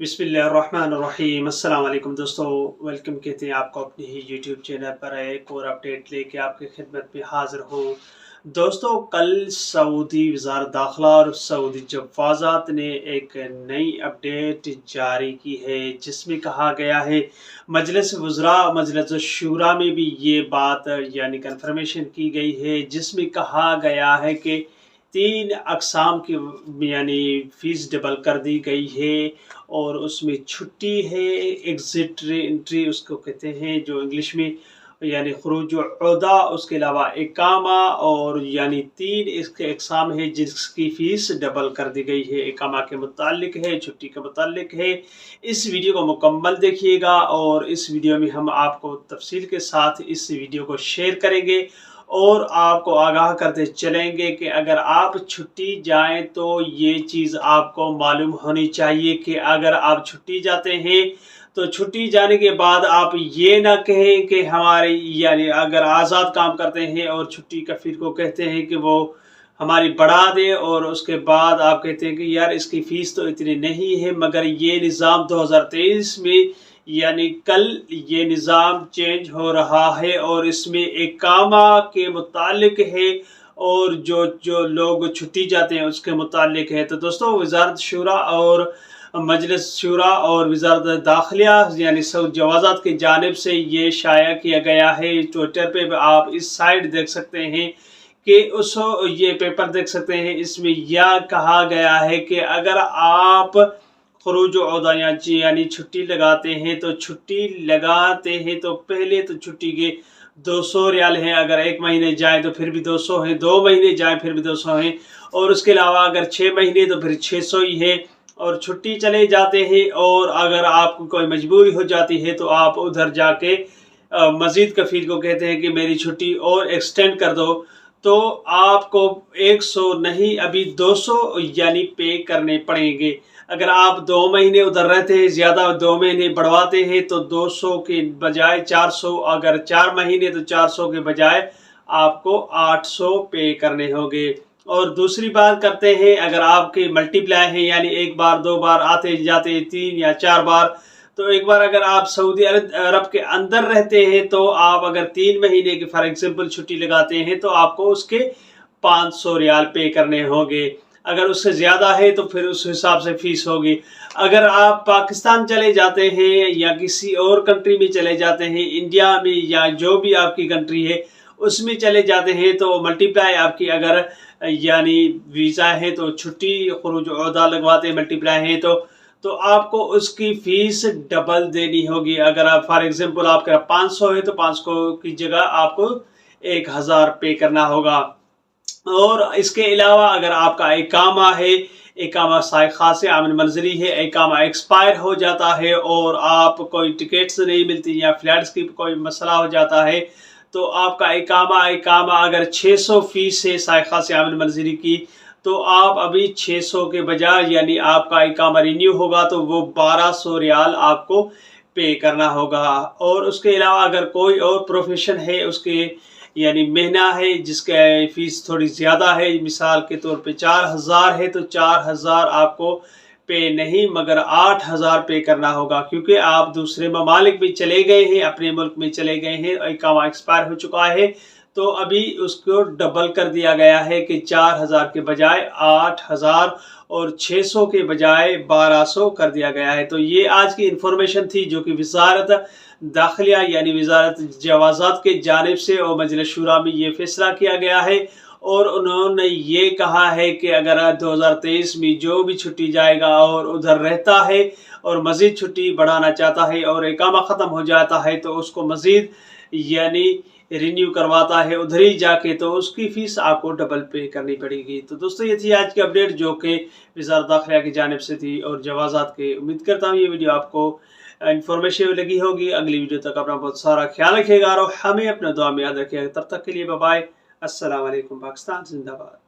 बिस्मिल्लाहिर्रहमानिर्रहीम। अस्सलाम वालेकुम दोस्तों, वेलकम कहते हैं आपको अपने ही यूट्यूब चैनल पर एक और अपडेट लेके आपकी खिदमत में हाजिर हूँ। दोस्तों, कल सऊदी वज़ारत दाखिला और सऊदी जवाज़ात ने एक नई अपडेट जारी की है, जिसमें कहा गया है मजलिस वज़रा मजलिस शूरा में भी ये बात यानी कन्फर्मेशन की गई है, जिसमें कहा गया है कि 3 अक़साम की यानी फ़ीस डबल कर दी गई है। और उसमें छुट्टी है, एग्ज़िट एंट्री उसको कहते हैं जो इंग्लिश में, यानी खुरूज उहदा, उसके अलावा इकामा, और यानी 3 इसके अक़साम है जिसकी फ़ीस डबल कर दी गई है। इकामा के मुतालिक है, छुट्टी के मुतालिक है। इस वीडियो को मुकम्मल देखिएगा और इस वीडियो में हम आपको तफसील के साथ इस वीडियो को शेयर करेंगे और आपको आगाह करते चलेंगे कि अगर आप छुट्टी जाएं तो ये चीज़ आपको मालूम होनी चाहिए कि अगर आप छुट्टी जाते हैं तो छुट्टी जाने के बाद आप ये ना कहें कि हमारी यानी अगर आज़ाद काम करते हैं और छुट्टी कफ़ील को कहते हैं कि वो हमारी बढ़ा दे, और उसके बाद आप कहते हैं कि यार इसकी फ़ीस तो इतनी नहीं है। मगर ये निज़ाम 2023 में यानी कल ये निज़ाम चेंज हो रहा है और इसमें इकामा के मुतालिक है और जो लोग छुट्टी जाते हैं उसके मुतालिक है। तो दोस्तों, वज़ारत शूरा और मजलिस शूरा और वज़ारत दाखिला यानी सऊदी जवाज़ात की जानिब से ये शाया किया गया है। ट्विटर पे आप इस साइड देख सकते हैं कि ये पेपर देख सकते हैं। इसमें यह कहा गया है कि अगर आप खुरूज उहदा यानी छुट्टी लगाते हैं तो पहले तो छुट्टी के 200 रियाल हैं। अगर 1 महीने जाए तो फिर भी 200 हैं, 2 महीने जाए फिर भी 200 हैं, और उसके अलावा अगर 6 महीने तो फिर 600 ही है। और छुट्टी चले जाते हैं और अगर आपको कोई मजबूरी हो जाती है तो आप उधर जाके मज़ीद कफ़ील को कहते हैं कि मेरी छुट्टी और एक्सटेंड कर दो, तो आपको 100 नहीं अभी 200 यानी पे करने पड़ेंगे। अगर आप 2 महीने उधर रहते हैं, ज़्यादा 2 महीने बढ़वाते हैं तो 200 के बजाय 400, अगर 4 महीने तो 400 के बजाय आपको 800 पे करने होंगे। और दूसरी बात करते हैं, अगर आपके मल्टीप्लाई हैं यानी 1 बार 2 बार आते जाते 3 या 4 बार, तो एक बार अगर आप सऊदी अरब के अंदर रहते हैं तो आप अगर 3 महीने की फॉर एग्जांपल छुट्टी लगाते हैं तो आपको उसके 500 रियाल पे करने होंगे। अगर उससे ज़्यादा है तो फिर उस हिसाब से फ़ीस होगी। अगर आप पाकिस्तान चले जाते हैं या किसी और कंट्री में चले जाते हैं, इंडिया में या जो भी आपकी कंट्री है उसमें चले जाते हैं, तो मल्टीप्लाई आपकी अगर यानी वीज़ा है तो छुट्टी खुरूज उहदा लगवाते हैं, मल्टीप्लाई है तो आपको उसकी फ़ीस डबल देनी होगी। अगर आप फॉर एग्जांपल आपका 500 है तो 500 की जगह आपको 1000 पे करना होगा। और इसके अलावा अगर आपका इकामा है, इकामा साय खास आमन मंजरी है, इकामा एक्सपायर हो जाता है और आप कोई टिकट्स नहीं मिलती या फ्लाइट्स की कोई मसला हो जाता है, तो आपका इकामा अगर 600 फ़ीस है साय खास आमन मंजरी की, तो आप अभी 600 के बजाय यानी आपका इकामा रिन्यू होगा तो वो 1200 रियाल आपको पे करना होगा। और उसके अलावा अगर कोई और प्रोफेशन है, उसके यानी महीना है जिसका फ़ीस थोड़ी ज़्यादा है, मिसाल के तौर पे 4000 है तो 4000 आपको पे नहीं मगर 8000 पे करना होगा, क्योंकि आप दूसरे ममालिक में चले गए हैं, अपने मुल्क में चले गए हैं, इकामा एक्सपायर हो चुका है, तो अभी उसको डबल कर दिया गया है कि 4000 के बजाय 8000 और 600 के बजाय 1200 कर दिया गया है। तो ये आज की इन्फॉर्मेशन थी जो कि वज़ारत दाखिला यानी वज़ारत जवाज़ात के जानिब से और मजलिस शूरा में ये फैसला किया गया है। और उन्होंने ये कहा है कि अगर 2023 में जो भी छुट्टी जाएगा और उधर रहता है और मज़ीद छुट्टी बढ़ाना चाहता है और इकामा ख़त्म हो जाता है तो उसको मज़ीद यानी रिन्यू करवाता है उधर ही जाके, तो उसकी फ़ीस आपको डबल पे करनी पड़ेगी। तो दोस्तों, ये थी आज की अपडेट जो कि वज़ारत दाखिला की जानिब से थी और जवाज़ात के। उम्मीद करता हूँ ये वीडियो आपको इन्फॉर्मेटिव लगी होगी। अगली वीडियो तक अपना बहुत सारा ख्याल रखिएगा और हमें अपना दुआ में याद रखिएगा। तब तक के लिए बाय बाय। अस्सलाम वालेकुम। पाकिस्तान जिंदाबाद।